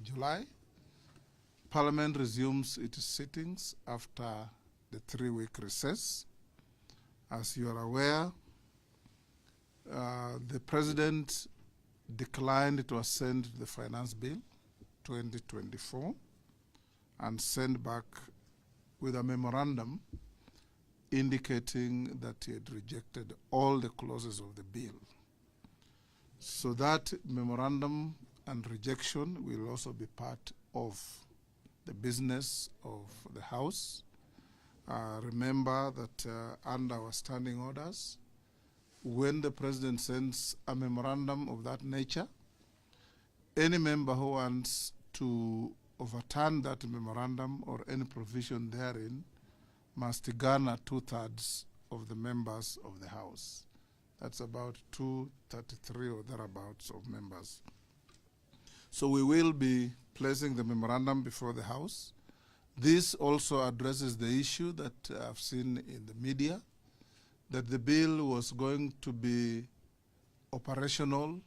July. Parliament resumes its sittings after the 3-week recess. As you are aware, the President declined to assent the Finance Bill 2024 and sent back with a memorandum indicating that he had rejected all the clauses of the bill. So that memorandum and rejection will also be part of the business of the House. Remember that under our standing orders, when the President sends a memorandum of that nature, any member who wants to overturn that memorandum or any provision therein must garner 2/3 of the members of the House. That's about 233 or thereabouts of members. So we will be placing the memorandum before the House. This also addresses the issue that I've seen in the media, that the bill was going to be operational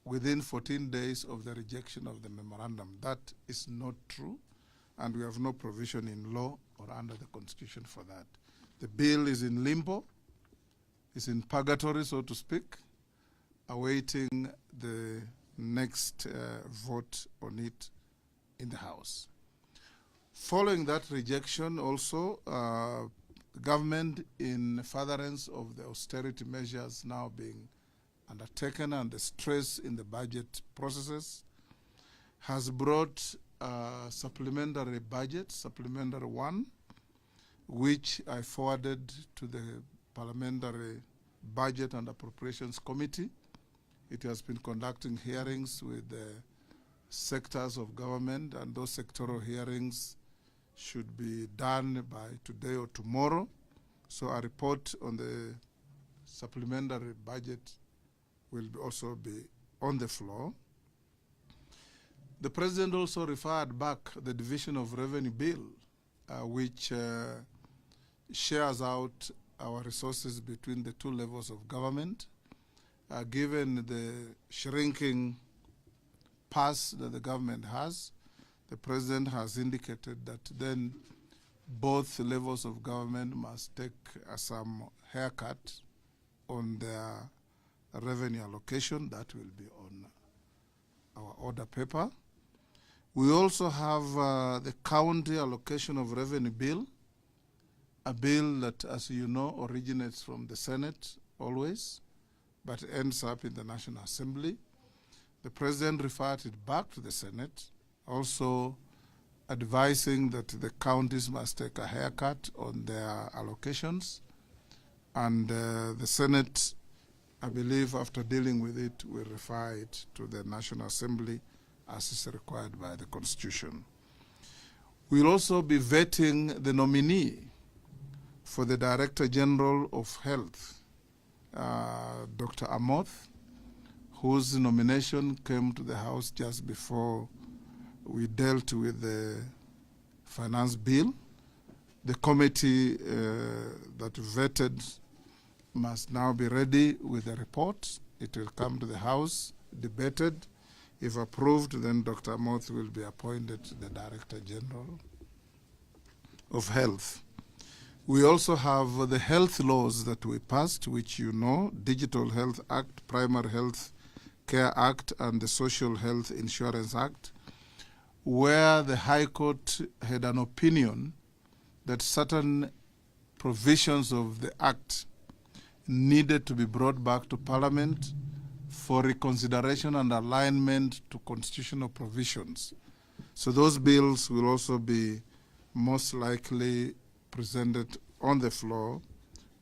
within 14 days of the rejection of the memorandum. That is not true, and we have no provision in law or under the Constitution for that. The bill is in limbo, is in purgatory, so to speak, awaiting the next vote on it in the House. Following that rejection also, the government, in furtherance of the austerity measures now being undertaken and the stress in the budget processes, has brought a supplementary budget, supplementary one, which I forwarded to the Parliamentary Budget and Appropriations Committee. It has been conducting hearings with the sectors of government, and those sectoral hearings should be done by today or tomorrow. So a report on the supplementary budget will also be on the floor. The President also referred back the Division of Revenue Bill, which shares out our resources between the two levels of government. Given the shrinking purse that the government has, the President has indicated that then both levels of government must take some haircut on their revenue allocation. That will be on our order paper. We also have the county allocation of revenue bill, a bill that, as you know, originates from the Senate always, but ends up in the National Assembly. The President referred it back to the Senate, also advising that the counties must take a haircut on their allocations. And the Senate, I believe, after dealing with it, will refer it to the National Assembly as is required by the Constitution. We'll also be vetting the nominee for the Director General of Health, Dr. Amoth, whose nomination came to the House just before we dealt with the finance bill. The committee that vetted must now be ready with a report. It will come to the House, debated. If approved, then Dr. Amoth will be appointed the Director General of Health. We also have the health laws that we passed, which you know, Digital Health Act, Primary Health Care Act, and the Social Health Insurance Act, where the High Court had an opinion that certain provisions of the Act needed to be brought back to Parliament for reconsideration and alignment to constitutional provisions. So those bills will also be most likely presented on the floor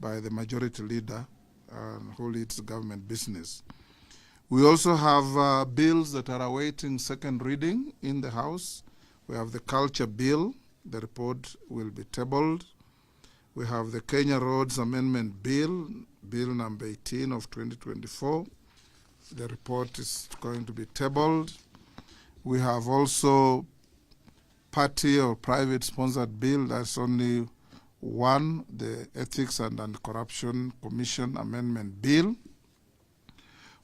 by the majority leader who leads government business. We also have bills that are awaiting second reading in the House. We have the Culture Bill. The report will be tabled. We have the Kenya Roads Amendment Bill, Bill number 18 of 2024. The report is going to be tabled. We have also party or private sponsored bill. That's only one, the Ethics and Anti-Corruption Commission Amendment Bill.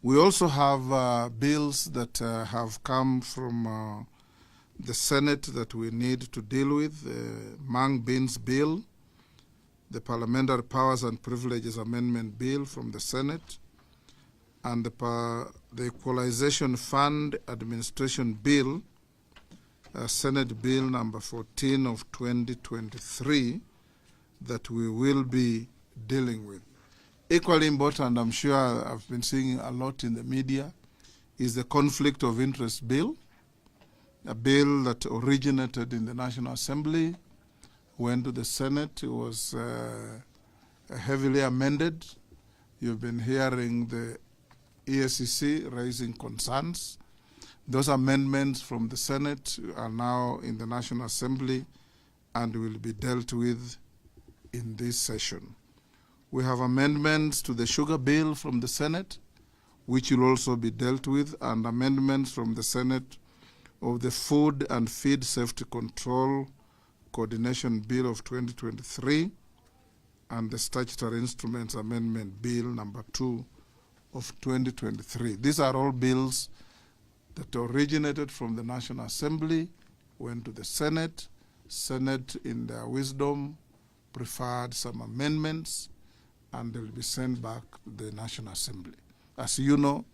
We also have bills that have come from the Senate that we need to deal with. The Mang Bin's bill, the Parliamentary Powers and Privileges Amendment Bill from the Senate, and the Equalization Fund Administration Bill, Senate Bill number 14 of 2023, that we will be dealing with. Equally important, I'm sure I've been seeing a lot in the media, is the Conflict of Interest Bill, a bill that originated in the National Assembly, went to the Senate, it was heavily amended. You've been hearing the EACC raising concerns. Those amendments from the Senate are now in the National Assembly and will be dealt with in this session. We have amendments to the sugar bill from the Senate, which will also be dealt with, and amendments from the Senate of the Food and Feed Safety Control Coordination Bill of 2023 and the Statutory Instruments Amendment Bill number 2 of 2023. These are all bills that originated from the National Assembly, went to the Senate. Senate, in their wisdom, preferred some amendments, and they will be sent back to the National Assembly. As you know,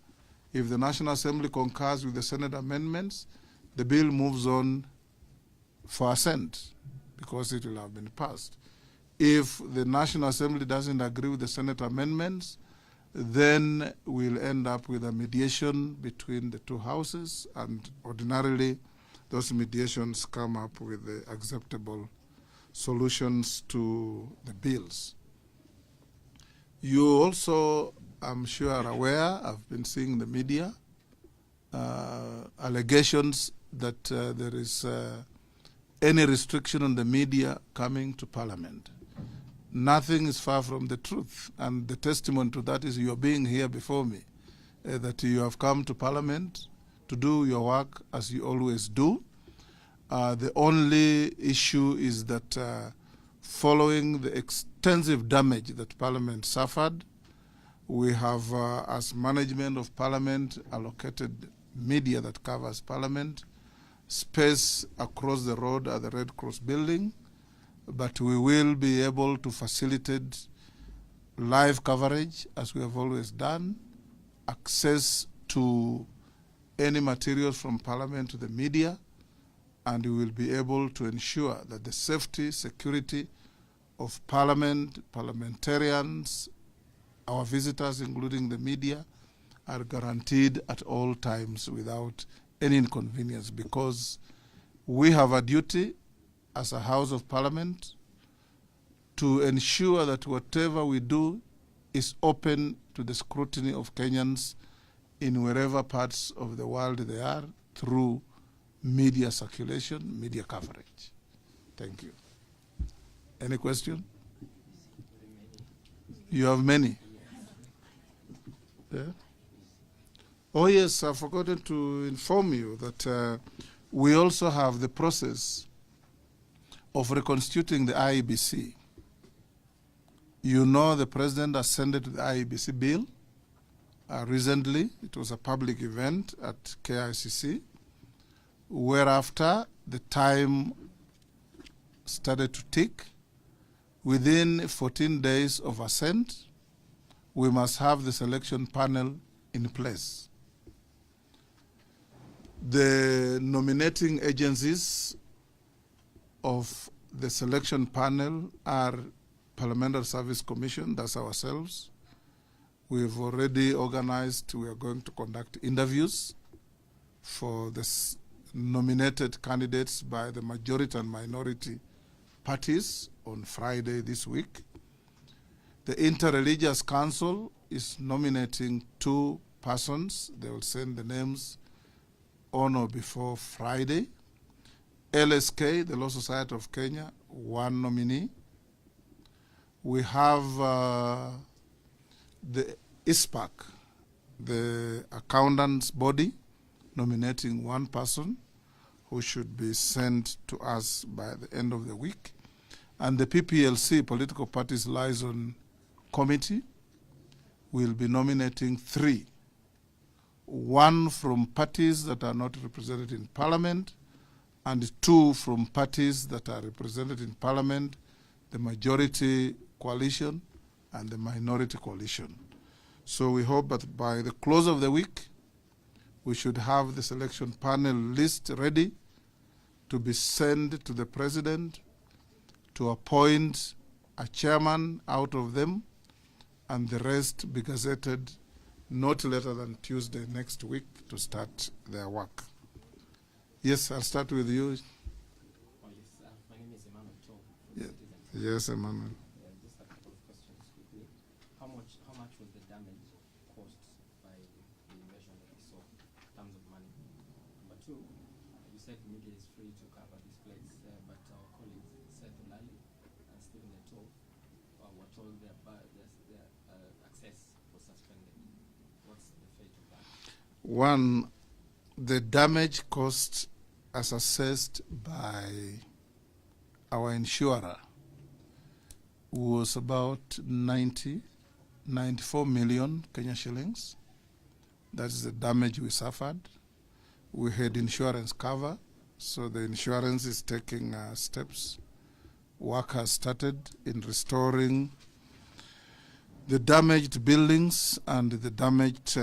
if the National Assembly concurs with the Senate amendments, the bill moves on for assent because it will have been passed. If the National Assembly doesn't agree with the Senate amendments, then we'll end up with a mediation between the two houses, and ordinarily those mediations come up with the acceptable solutions to the bills. You also, I'm sure, are aware, I've been seeing in the media, allegations that there is any restriction on the media coming to Parliament. Nothing is far from the truth, and the testimony to that is you are being here before me, that you have come to Parliament to do your work as you always do. The only issue is that following the extensive damage that Parliament suffered, we have, as management of Parliament, allocated media that covers Parliament, space across the road at the Red Cross building, but we will be able to facilitate live coverage, as we have always done, access to any materials from Parliament to the media, and we will be able to ensure that the safety, security of Parliament, parliamentarians, our visitors, including the media, are guaranteed at all times without any inconvenience, because we have a duty as a House of Parliament to ensure that whatever we do is open to the scrutiny of Kenyans in wherever parts of the world they are through media circulation, media coverage. Thank you. Any question? You have many? Yeah? Oh yes, I've forgotten to inform you that we also have the process of reconstituting the IEBC. You know the President ascended to the IEBC bill recently. It was a public event at KICC, whereafter the time started to tick. Within 14 days of assent, we must have the selection panel in place. The nominating agencies of the selection panel are Parliamentary Service Commission, that's ourselves. We've already organized, we are going to conduct interviews for the nominated candidates by the majority and minority parties on Friday this week. The Interreligious Council is nominating 2 persons. They will send the names on or before Friday. LSK, the Law Society of Kenya, 1 nominee. We have the ISPAC, the accountants body, nominating 1 person who should be sent to us by the end of the week. And the PPLC, Political Parties Liaison Committee, will be nominating 3 1 from parties that are not represented in Parliament, and 2 from parties that are represented in Parliament, the majority coalition and the minority coalition. So we hope that by the close of the week, we should have the selection panel list ready to be sent to the President to appoint a chairman out of them, and the rest be gazetted not later than Tuesday next week to start their work. Yes, I'll start with you. Oh, yes, my name is Emmanuel Cho. Yes, Emmanuel. Just a couple of questions quickly. How much was the damage caused by the invasion that we saw in terms of money? Number 2, you said media is free to cover this place, but our colleagues Seth Olali and Stephen Leto were told their access was suspended. What's the fate of that? 1, the damage cost as assessed by our insurer was about 94 million Kenya shillings. That's the damage we suffered. We had insurance cover, so the insurance is taking steps. Work has started in restoring the damaged buildings and the damaged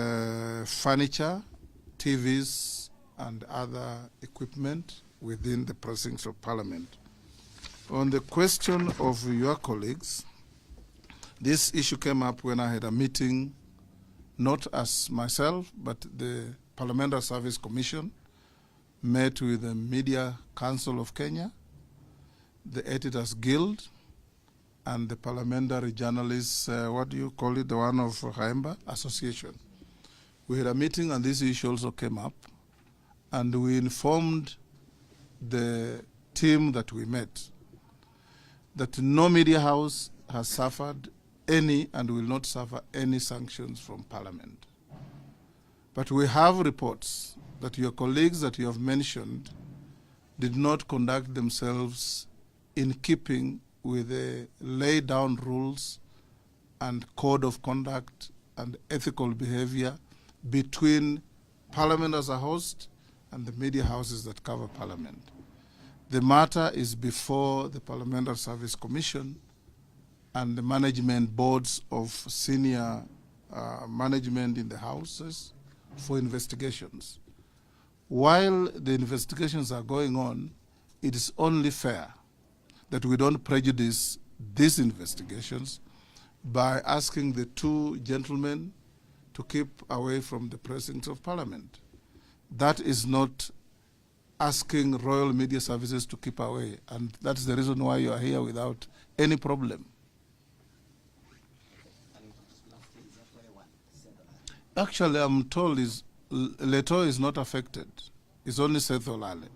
furniture, TVs, and other equipment within the precincts of Parliament. On the question of your colleagues, this issue came up when I had a meeting, not as myself, but the Parliamentary Service Commission met with the Media Council of Kenya, the Editors Guild, and the Parliamentary Journalists, what do you call it, the one of Haemba Association. We had a meeting and this issue also came up, and we informed the team that we met that no media house has suffered any and will not suffer any sanctions from Parliament. But we have reports that your colleagues that you have mentioned did not conduct themselves in keeping with the laid down rules and code of conduct and ethical behavior between Parliament as a host and the media houses that cover Parliament. The matter is before the Parliamentary Service Commission and the management boards of senior management in the houses for investigations. While the investigations are going on, it is only fair that we don't prejudice these investigations by asking the 2 gentlemen to keep away from the precincts of Parliament. That is not asking Royal Media Services to keep away, and that's the reason why you are here without any problem. Actually, I'm told Leto is not affected. It's only Seth Olale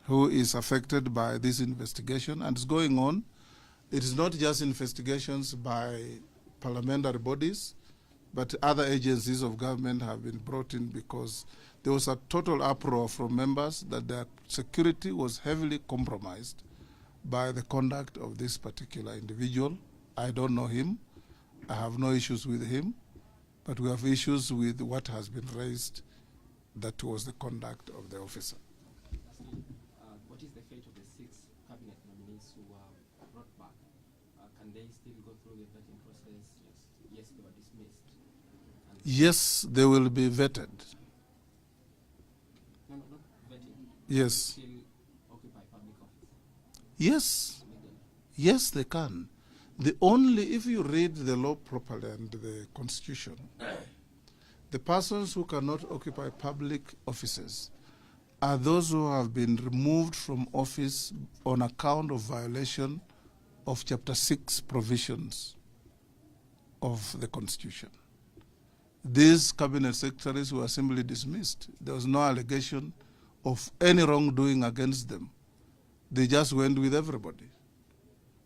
who is affected by this investigation, and it's going on. It is not just investigations by parliamentary bodies, but other agencies of government have been brought in because there was a total uproar from members that their security was heavily compromised by the conduct of this particular individual. I don't know him. I have no issues with him, but we have issues with what has been raised that was the conduct of the officer. Lastly, what is the fate of the 6 cabinet nominees who were brought back? Can they still go through the vetting process? Yes, they were dismissed. And yes, they will be vetted. No, not vetting. Yes. Still occupy public office. Yes. Yes, they can. If you read the law properly and the Constitution, the persons who cannot occupy public offices are those who have been removed from office on account of violation of Chapter 6 provisions of the Constitution. These cabinet secretaries were simply dismissed. There was no allegation of any wrongdoing against them. They just went with everybody.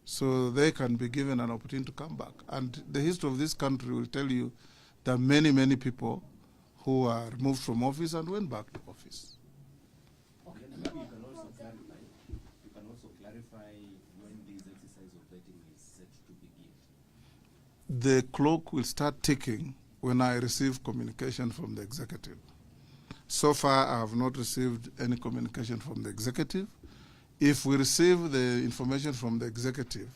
So they can be given an opportunity to come back. And the history of this country will tell you there are many, many people who are removed from office and went back to office. Okay, maybe you can also clarify when this exercise of vetting is set to begin. The clock will start ticking when I receive communication from the executive. So far, I have not received any communication from the executive. If we receive the information from the executive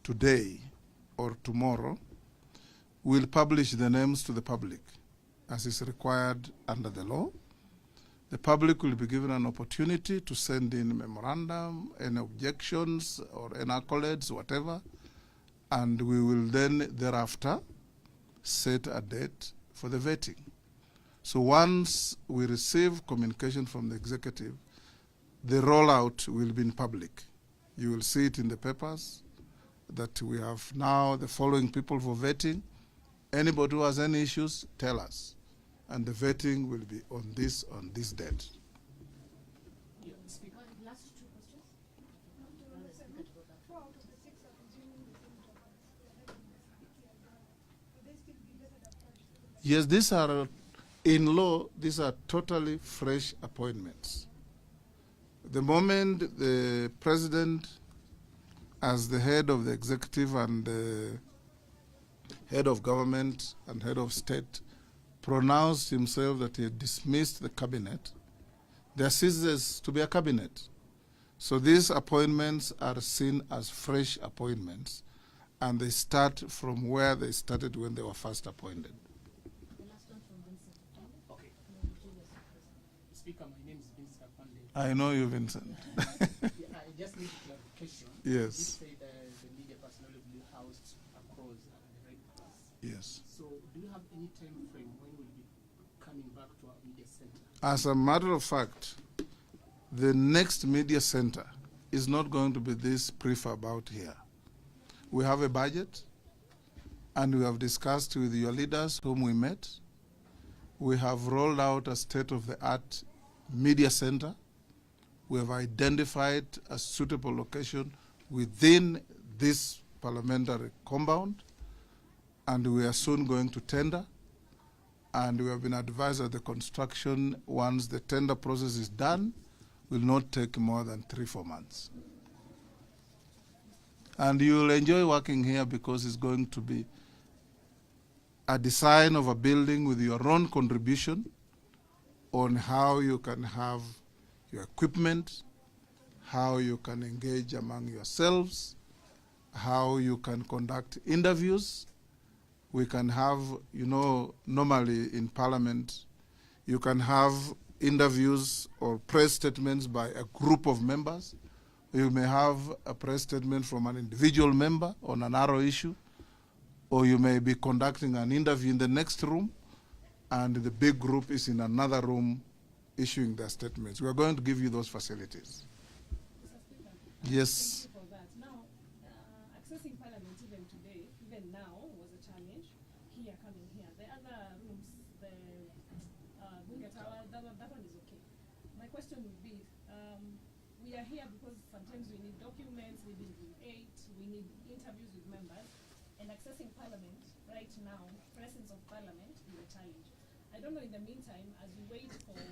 today or tomorrow, we'll publish the names to the public as is required under the law. The public will be given an opportunity to send in memorandum, any objections or any accolades, whatever, and we will then thereafter set a date for the vetting. So once we receive communication from the executive, the rollout will be in public. You will see it in the papers that we have now the following people for vetting. Anybody who has any issues, tell us. And the vetting will be on this date. Yeah, Speaker, last two questions. Yes, these are, in law, these are totally fresh appointments. The moment the president, as the head of the executive and head of government and head of state, pronounced himself that he had dismissed the cabinet, there ceases to be a cabinet. So these appointments are seen as fresh appointments, and they start from where they started when they were first appointed. The last one from Vincent. Okay. Speaker, my name is Vincent Afande. I know you, Vincent. Yeah, I just need clarification. Yes. You say the media personnel will be housed across the Red Cross. Yes. So do you have any time frame when we'll be coming back to our media center? As a matter of fact, the next media center is not going to be this prefab out here. We have a budget, and we have discussed with your leaders whom we met. We have rolled out a state-of-the-art media center. We have identified a suitable location within this parliamentary compound, and we are soon going to tender. And we have been advised that the construction, once the tender process is done, will not take more than 3-4 months. And you will enjoy working here because it's going to be a design of a building with your own contribution on how you can have your equipment, how you can engage among yourselves, how you can conduct interviews. We can have, you know, normally in Parliament, you can have interviews or press statements by a group of members. You may have a press statement from an individual member on a narrow issue, or you may be conducting an interview in the next room, and the big group is in another room issuing their statements. We are going to give you those facilities. Mr. Speaker, Yes. thank you for that. Now, accessing Parliament even today, even now, was a challenge. Here, coming here. The other rooms, the Bunge Tower, that one is okay. My question would be, we are here because sometimes we need documents, we need we need interviews with members, and accessing Parliament right now, presence of Parliament is a challenge. I don't know, in the meantime, as we wait for the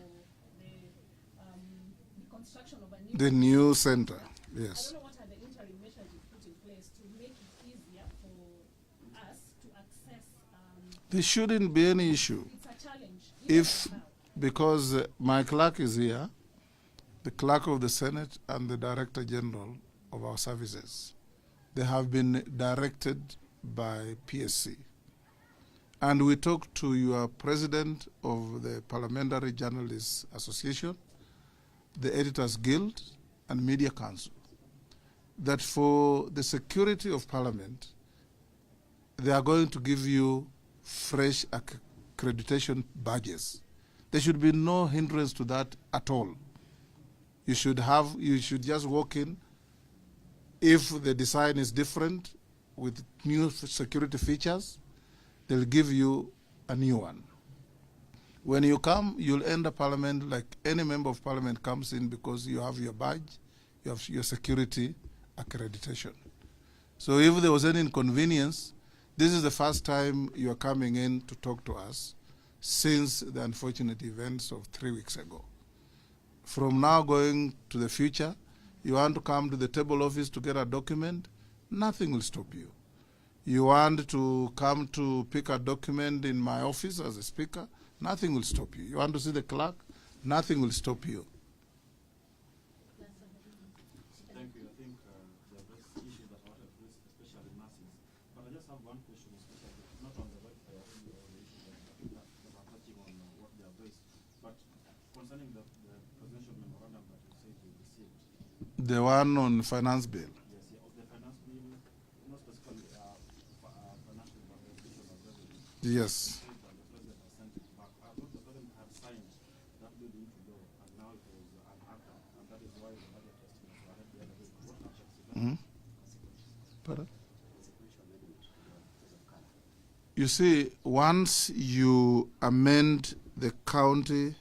construction of The new center, I yes. don't know what are the interim measures you put in place to make it easier for us to access. There shouldn't be any issue. It's a challenge. even If, now. because my clerk is here, the clerk of the Senate and the Director General of our services, they have been directed by PSC. And we talked to your president of the Parliamentary Journalists Association, the Editors Guild, and Media Council, that for the security of Parliament, they are going to give you fresh accreditation badges. There should be no hindrance to that at all. You should just walk in. If the design is different with new security features, they'll give you a new one. When you come, you'll enter Parliament like any member of Parliament comes in because you have your badge, you have your security accreditation. So if there was any inconvenience, this is the first time you're coming in to talk to us since the unfortunate events of 3 weeks ago. From now going to the future, you want to come to the table office to get a document, nothing will stop you. You want to come to pick a document in my office as a speaker, nothing will stop you. You want to see the clerk, nothing will stop you. Thank you. I think there are issues that are addressed, especially nurses. But I just have one question, especially not on the welfare or the issues that are touching on what they are based, but concerning the presidential memorandum that you said you received. The one on finance bill. Yes, yeah, of the finance bill, not specifically financial resumption of revenue. Yes. The president has sent it back. I thought the president had signed that bill into law, and now it was an acta, and that is why the budget estimates were ahead the other way. What actions is that? Mhm. Pardon? You see, once you amend the county,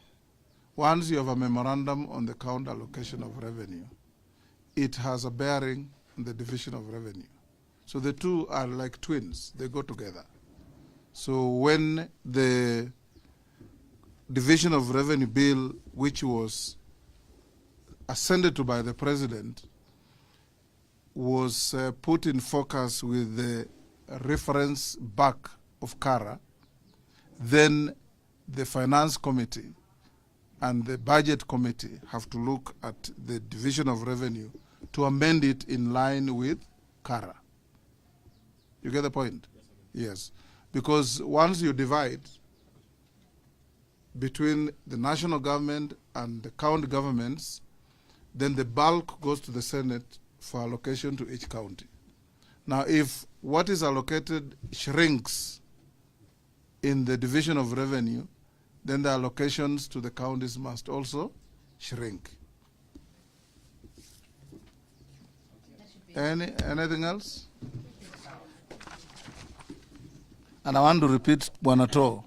once you have a memorandum on the county allocation of revenue, it has a bearing on the division of revenue. So the two are like twins, they go together. So when the division of revenue bill, which was ascended to by the president, was put in focus with the reference back of CARA, then the finance committee and the budget committee have to look at the division of revenue to amend it in line with CARA. You get the point? Yes. Because once you divide between the national government and the county governments, then the bulk goes to the Senate for allocation to each county. Now, if what is allocated shrinks in the division of revenue, then the allocations to the counties must also shrink. Anything else? And I want to repeat, Bwanato,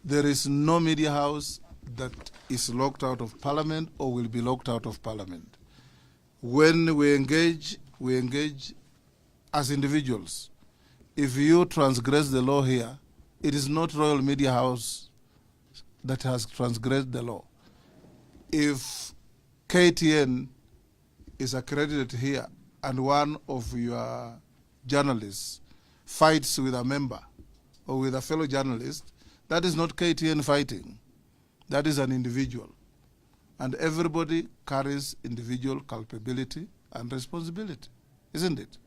there is no media house that is locked out of Parliament or will be locked out of Parliament. When we engage as individuals. If you transgress the law here, it is not Royal Media House that has transgressed the law. If KTN is accredited here and one of your journalists fights with a member or with a fellow journalist, that is not KTN fighting. That is an individual. And everybody carries individual culpability and responsibility, isn't it?